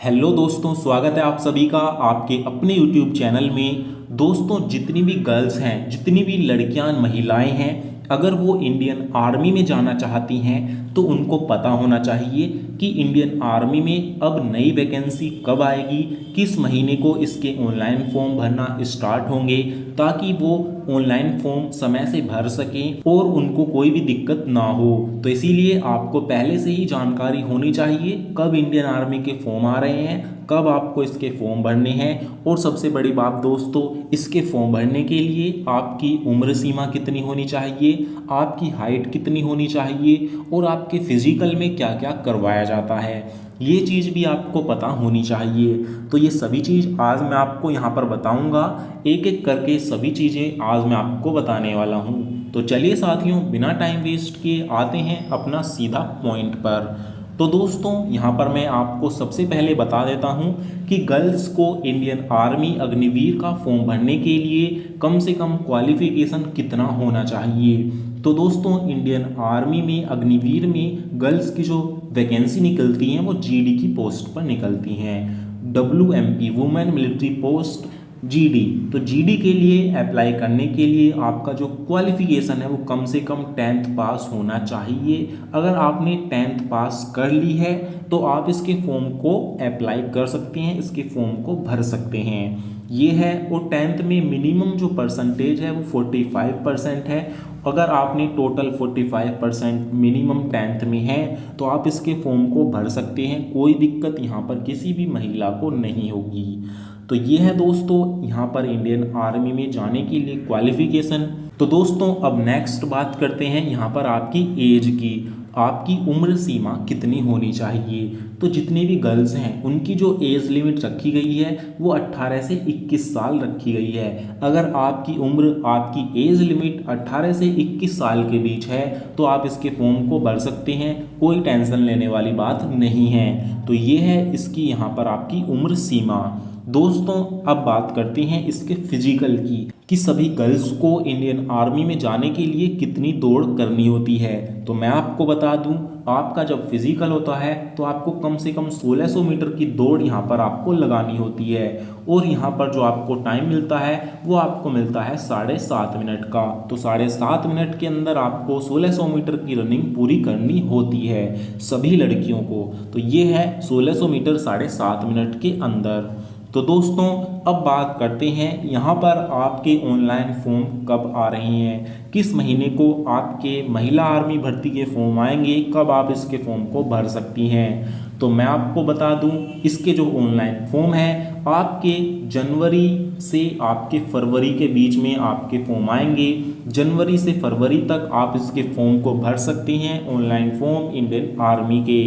Hello दोस्तों, स्वागत है आप सभी का आपके अपने YouTube चैनल में। दोस्तों, जितनी भी गर्ल्स हैं, जितनी भी लड़कियां महिलाएं हैं, अगर वो इंडियन आर्मी में जाना चाहती हैं तो उनको पता होना चाहिए कि इंडियन आर्मी में अब नई वैकेंसी कब आएगी, किस महीने को इसके ऑनलाइन फॉर्म भरना स्टार्ट होंगे, ताकि वो ऑनलाइन फॉर्म समय से भर सकें और उनको कोई भी दिक्कत ना हो। तो इसीलिए आपको पहले से ही जानकारी होनी चाहिए कब इंडियन आर्मी के फॉर्म आ रहे हैं, कब आपको इसके फॉर्म भरने हैं। और सबसे बड़ी बात दोस्तों, इसके फॉर्म भरने के लिए आपकी उम्र सीमा कितनी होनी चाहिए, आपकी हाइट कितनी होनी चाहिए और आपके फिजिकल में क्या क्या करवाया जाता है, ये चीज़ भी आपको पता होनी चाहिए। तो ये सभी चीज़ आज मैं आपको यहाँ पर बताऊँगा, एक एक करके सभी चीज़ें आज मैं आपको बताने वाला हूँ। तो चलिए साथियों, बिना टाइम वेस्ट किए आते हैं अपना सीधा पॉइंट पर। तो दोस्तों, यहाँ पर मैं आपको सबसे पहले बता देता हूँ कि गर्ल्स को इंडियन आर्मी अग्निवीर का फॉर्म भरने के लिए कम से कम क्वालिफिकेशन कितना होना चाहिए। तो दोस्तों, इंडियन आर्मी में अग्निवीर में गर्ल्स की जो वैकेंसी निकलती हैं वो जीडी की पोस्ट पर निकलती हैं। WMP women military post GD. तो जीडी के लिए अप्लाई करने के लिए आपका जो क्वालिफिकेशन है वो कम से कम 10th पास होना चाहिए। अगर आपने 10th पास कर ली है तो आप इसके फॉर्म को अप्लाई कर सकते हैं, इसके फॉर्म को भर सकते हैं, ये है। और 10th में मिनिमम जो परसेंटेज है वो 45% है। अगर आपने टोटल 45% मिनिमम 10th में है तो आप इसके फॉर्म को भर सकते हैं, कोई दिक्कत यहाँ पर किसी भी महिला को नहीं होगी। तो ये है दोस्तों यहाँ पर इंडियन आर्मी में जाने के लिए क्वालिफिकेशन। तो दोस्तों, अब नेक्स्ट बात करते हैं यहाँ पर आपकी एज की, आपकी उम्र सीमा कितनी होनी चाहिए। तो जितनी भी गर्ल्स हैं उनकी जो एज लिमिट रखी गई है वो 18 से 21 साल रखी गई है। अगर आपकी उम्र, आपकी एज लिमिट 18 से 21 साल के बीच है तो आप इसके फॉर्म को भर सकते हैं, कोई टेंशन लेने वाली बात नहीं है। तो ये है इसकी यहाँ पर आपकी उम्र सीमा। दोस्तों, अब बात करते हैं इसके फिजिकल की कि सभी गर्ल्स को इंडियन आर्मी में जाने के लिए कितनी दौड़ करनी होती है। तो मैं आपको बता दूं, आपका जब फिजिकल होता है तो आपको कम से कम 1600 मीटर की दौड़ यहाँ पर आपको लगानी होती है। और यहाँ पर जो आपको टाइम मिलता है वो आपको मिलता है 7.5 मिनट का। तो 7.5 मिनट के अंदर आपको 1600 मीटर की रनिंग पूरी करनी होती है सभी लड़कियों को। तो ये है 1600 मीटर 7.5 मिनट के अंदर। तो दोस्तों, अब बात करते हैं यहाँ पर आपके ऑनलाइन फॉर्म कब आ रहे हैं, किस महीने को आपके महिला आर्मी भर्ती के फॉर्म आएंगे, कब आप इसके फॉर्म को भर सकती हैं। तो मैं आपको बता दूं, इसके जो ऑनलाइन फॉर्म है आपके जनवरी से आपके फरवरी के बीच में आपके फॉर्म आएंगे। जनवरी से फरवरी तक आप इसके फॉर्म को भर सकते हैं, ऑनलाइन फॉर्म इंडियन आर्मी के।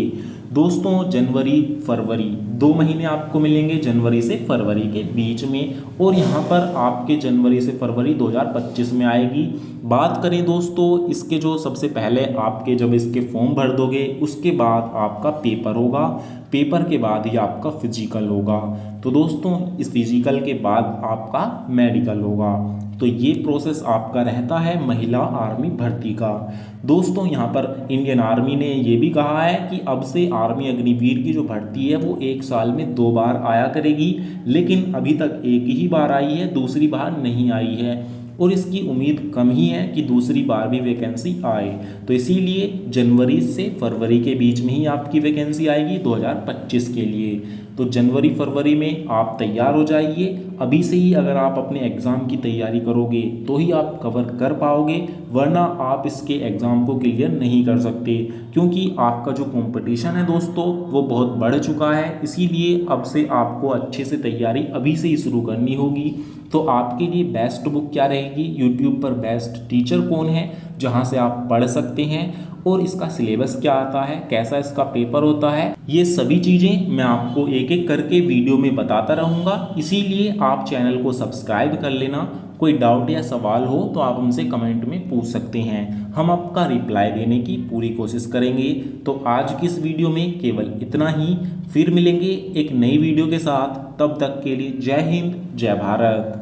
दोस्तों, जनवरी फरवरी 2 महीने आपको मिलेंगे, जनवरी से फरवरी के बीच में। और यहाँ पर आपके जनवरी से फरवरी 2025 में आएगी। बात करें दोस्तों, इसके जो सबसे पहले आपके जब इसके फॉर्म भर दोगे उसके बाद आपका पेपर होगा, पेपर के बाद ही आपका फिजिकल होगा। तो दोस्तों, इस फिजिकल के बाद आपका मेडिकल होगा। तो ये प्रोसेस आपका रहता है महिला आर्मी भर्ती का। दोस्तों, यहाँ पर इंडियन आर्मी ने ये भी कहा है कि अब से आर्मी अग्निवीर की जो भर्ती है वो 1 साल में 2 बार आया करेगी, लेकिन अभी तक एक ही बार आई है, दूसरी बार नहीं आई है। और इसकी उम्मीद कम ही है कि दूसरी बार भी वैकेंसी आए। तो इसीलिए जनवरी से फरवरी के बीच में ही आपकी वैकेंसी आएगी 2025 के लिए। तो जनवरी फरवरी में आप तैयार हो जाइए। अभी से ही अगर आप अपने एग्ज़ाम की तैयारी करोगे तो ही आप कवर कर पाओगे, वरना आप इसके एग्ज़ाम को क्लियर नहीं कर सकते, क्योंकि आपका जो कंपटीशन है दोस्तों वो बहुत बढ़ चुका है। इसीलिए अब से आपको अच्छे से तैयारी अभी से ही शुरू करनी होगी। तो आपके लिए बेस्ट बुक क्या रहेगी, यूट्यूब पर बेस्ट टीचर कौन है जहां से आप पढ़ सकते हैं, और इसका सिलेबस क्या आता है, कैसा इसका पेपर होता है, ये सभी चीज़ें मैं आपको एक एक करके वीडियो में बताता रहूँगा। इसीलिए आप चैनल को सब्सक्राइब कर लेना। कोई डाउट या सवाल हो तो आप हमसे कमेंट में पूछ सकते हैं, हम आपका रिप्लाई देने की पूरी कोशिश करेंगे। तो आज की इस वीडियो में केवल इतना ही, फिर मिलेंगे एक नई वीडियो के साथ। तब तक के लिए जय हिंद, जय भारत।